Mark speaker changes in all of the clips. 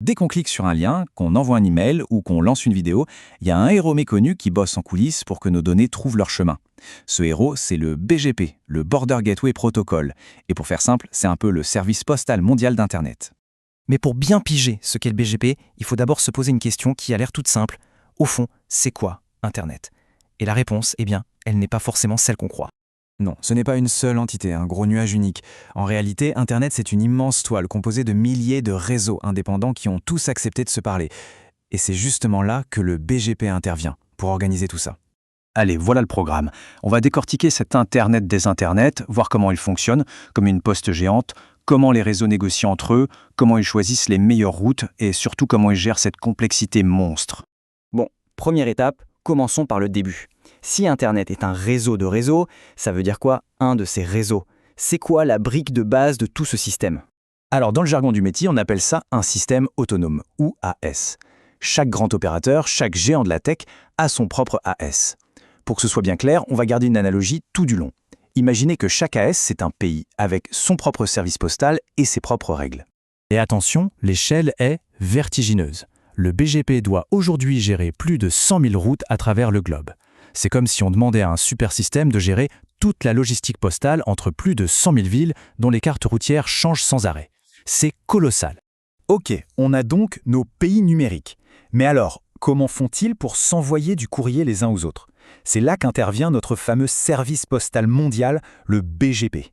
Speaker 1: Dès qu'on clique sur un lien, qu'on envoie un email ou qu'on lance une vidéo, il y a un héros méconnu qui bosse en coulisses pour que nos données trouvent leur chemin. Ce héros, c'est le BGP, le Border Gateway Protocol. Et pour faire simple, c'est un peu le service postal mondial d'Internet.
Speaker 2: Mais pour bien piger ce qu'est le BGP, il faut d'abord se poser une question qui a l'air toute simple. Au fond, c'est quoi Internet? Et la réponse, elle n'est pas forcément celle qu'on croit.
Speaker 1: Non, ce n'est pas une seule entité, un gros nuage unique. En réalité, Internet, c'est une immense toile composée de milliers de réseaux indépendants qui ont tous accepté de se parler. Et c'est justement là que le BGP intervient, pour organiser tout ça.
Speaker 3: Allez, voilà le programme. On va décortiquer cet Internet des Internets, voir comment il fonctionne, comme une poste géante, comment les réseaux négocient entre eux, comment ils choisissent les meilleures routes et surtout comment ils gèrent cette complexité monstre.
Speaker 2: Bon, première étape, commençons par le début. Si Internet est un réseau de réseaux, ça veut dire quoi, un de ces réseaux? C'est quoi la brique de base de tout ce système?
Speaker 3: Alors, dans le jargon du métier, on appelle ça un système autonome, ou AS. Chaque grand opérateur, chaque géant de la tech a son propre AS. Pour que ce soit bien clair, on va garder une analogie tout du long. Imaginez que chaque AS, c'est un pays, avec son propre service postal et ses propres règles.
Speaker 4: Et attention, l'échelle est vertigineuse. Le BGP doit aujourd'hui gérer plus de 100 000 routes à travers le globe. C'est comme si on demandait à un super système de gérer toute la logistique postale entre plus de 100 000 villes dont les cartes routières changent sans arrêt. C'est colossal.
Speaker 5: Ok, on a donc nos pays numériques. Mais alors, comment font-ils pour s'envoyer du courrier les uns aux autres? C'est là qu'intervient notre fameux service postal mondial, le BGP.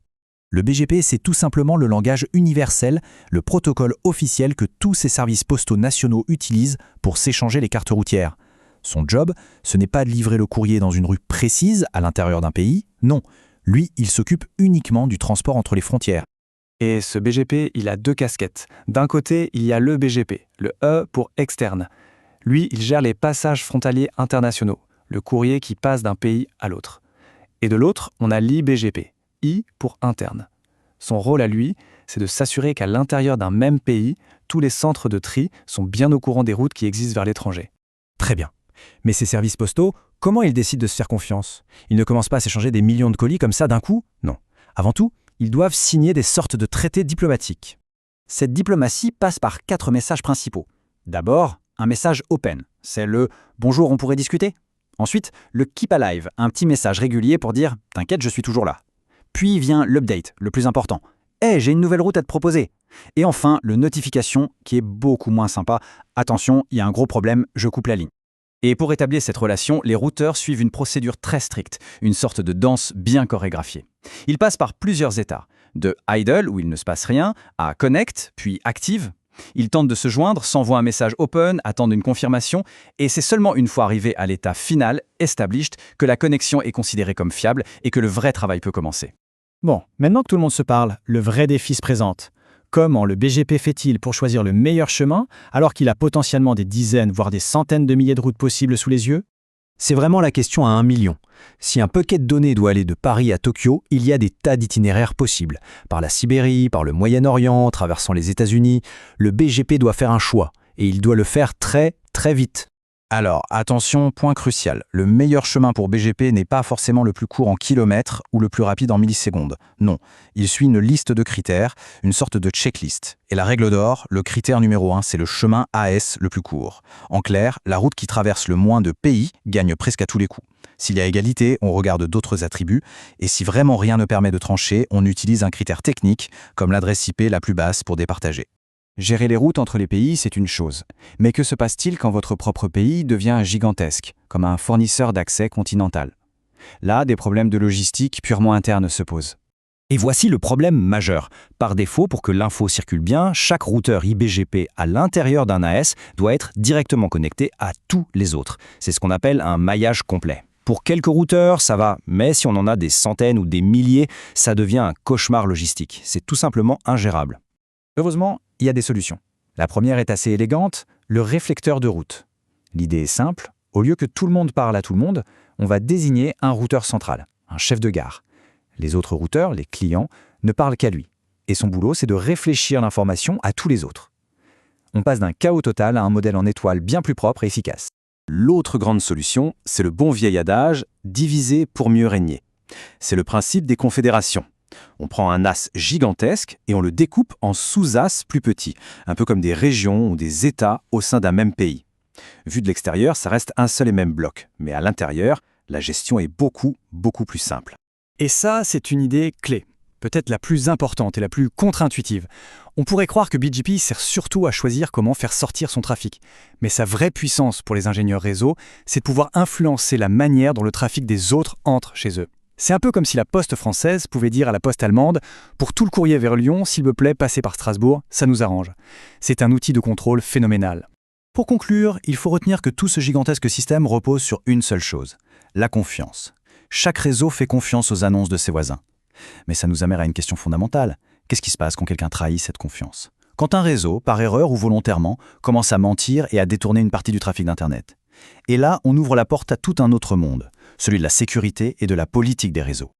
Speaker 4: Le BGP, c'est tout simplement le langage universel, le protocole officiel que tous ces services postaux nationaux utilisent pour s'échanger les cartes routières. Son job, ce n'est pas de livrer le courrier dans une rue précise à l'intérieur d'un pays, non. Lui, il s'occupe uniquement du transport entre les frontières.
Speaker 1: Et ce BGP, il a deux casquettes. D'un côté, il y a le BGP, le E pour externe. Lui, il gère les passages frontaliers internationaux, le courrier qui passe d'un pays à l'autre. Et de l'autre, on a l'IBGP, I pour interne. Son rôle à lui, c'est de s'assurer qu'à l'intérieur d'un même pays, tous les centres de tri sont bien au courant des routes qui existent vers l'étranger.
Speaker 4: Très bien. Mais ces services postaux, comment ils décident de se faire confiance? Ils ne commencent pas à s'échanger des millions de colis comme ça d'un coup? Non. Avant tout, ils doivent signer des sortes de traités diplomatiques.
Speaker 5: Cette diplomatie passe par 4 messages principaux. D'abord, un message open, c'est le « bonjour, on pourrait discuter ». Ensuite, le keep alive, un petit message régulier pour dire « t'inquiète, je suis toujours là ». Puis vient l'update, le plus important. « Hey, j'ai une nouvelle route à te proposer ». Et enfin, le notification, qui est beaucoup moins sympa. « Attention, il y a un gros problème, je coupe la ligne ». Et pour établir cette relation, les routeurs suivent une procédure très stricte, une sorte de danse bien chorégraphiée. Ils passent par plusieurs états, de idle, où il ne se passe rien, à connect, puis active. Ils tentent de se joindre, s'envoient un message open, attendent une confirmation, et c'est seulement une fois arrivé à l'état final, established, que la connexion est considérée comme fiable et que le vrai travail peut commencer. Bon, maintenant que tout le monde se parle, le vrai défi se présente. Comment le BGP fait-il pour choisir le meilleur chemin alors qu'il a potentiellement des dizaines, voire des centaines de milliers de routes possibles sous les yeux?
Speaker 4: C'est vraiment la question à 1 million. Si un paquet de données doit aller de Paris à Tokyo, il y a des tas d'itinéraires possibles. Par la Sibérie, par le Moyen-Orient, traversant les États-Unis, le BGP doit faire un choix, et il doit le faire très, très vite.
Speaker 3: Alors, attention, point crucial. Le meilleur chemin pour BGP n'est pas forcément le plus court en kilomètres ou le plus rapide en millisecondes. Non, il suit une liste de critères, une sorte de checklist. Et la règle d'or, le critère numéro 1, c'est le chemin AS le plus court. En clair, la route qui traverse le moins de pays gagne presque à tous les coups. S'il y a égalité, on regarde d'autres attributs. Et si vraiment rien ne permet de trancher, on utilise un critère technique, comme l'adresse IP la plus basse pour départager.
Speaker 1: Gérer les routes entre les pays, c'est une chose. Mais que se passe-t-il quand votre propre pays devient gigantesque, comme un fournisseur d'accès continental? Là, des problèmes de logistique purement internes se posent.
Speaker 2: Et voici le problème majeur. Par défaut, pour que l'info circule bien, chaque routeur IBGP à l'intérieur d'un AS doit être directement connecté à tous les autres. C'est ce qu'on appelle un maillage complet. Pour quelques routeurs, ça va, mais si on en a des centaines ou des milliers, ça devient un cauchemar logistique. C'est tout simplement ingérable.
Speaker 5: Heureusement, il y a des solutions. La première est assez élégante, le réflecteur de route. L'idée est simple, au lieu que tout le monde parle à tout le monde, on va désigner un routeur central, un chef de gare. Les autres routeurs, les clients, ne parlent qu'à lui. Et son boulot, c'est de réfléchir l'information à tous les autres. On passe d'un chaos total à un modèle en étoile bien plus propre et efficace.
Speaker 3: L'autre grande solution, c'est le bon vieil adage « diviser pour mieux régner ». C'est le principe des confédérations. On prend un as gigantesque et on le découpe en sous-as plus petits, un peu comme des régions ou des États au sein d'un même pays. Vu de l'extérieur, ça reste un seul et même bloc, mais à l'intérieur, la gestion est beaucoup plus simple.
Speaker 1: Et ça, c'est une idée clé, peut-être la plus importante et la plus contre-intuitive. On pourrait croire que BGP sert surtout à choisir comment faire sortir son trafic. Mais sa vraie puissance pour les ingénieurs réseau, c'est de pouvoir influencer la manière dont le trafic des autres entre chez eux. C'est un peu comme si la poste française pouvait dire à la poste allemande « Pour tout le courrier vers Lyon, s'il vous plaît, passez par Strasbourg, ça nous arrange ». C'est un outil de contrôle phénoménal.
Speaker 4: Pour conclure, il faut retenir que tout ce gigantesque système repose sur une seule chose, la confiance. Chaque réseau fait confiance aux annonces de ses voisins. Mais ça nous amène à une question fondamentale. Qu'est-ce qui se passe quand quelqu'un trahit cette confiance? Quand un réseau, par erreur ou volontairement, commence à mentir et à détourner une partie du trafic d'Internet. Et là, on ouvre la porte à tout un autre monde, celui de la sécurité et de la politique des réseaux.